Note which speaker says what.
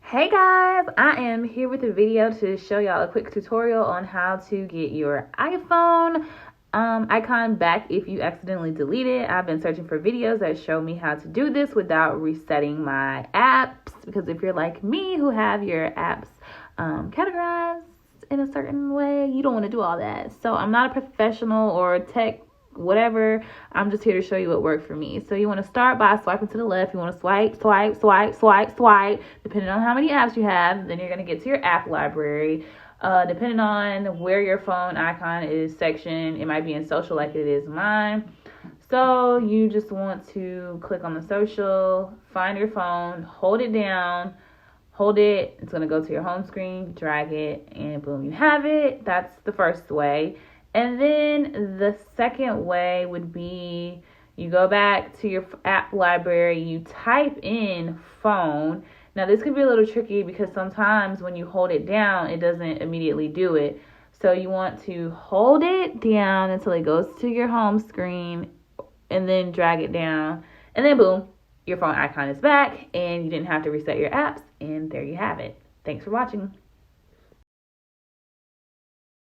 Speaker 1: Hey guys, I am here with a video to show y'all a quick tutorial on how to get your iPhone icon back if you accidentally delete it. I've been searching for videos that show me how to do this without resetting my apps, because if you're like me who have your apps categorized in a certain way, you don't want to do all that. So I'm not a professional or tech whatever. I'm just here to show you what worked for me. So you want to start by swiping to the left. You want to swipe, depending on how many apps you have. Then you're going to get to your app library. Depending on where your phone icon is sectioned, it might be in social like it is mine. So you just want to click on the social, find your phone, hold it down, hold it. It's going to go to your home screen, drag it, and boom, you have it. That's the first way. And then the second way would be you go back to your app library, you type in phone. Now this could be a little tricky because sometimes when you hold it down, it doesn't immediately do it. So you want to hold it down until it goes to your home screen and then drag it down. And then boom, your phone icon is back and you didn't have to reset your apps. And there you have it. Thanks for watching.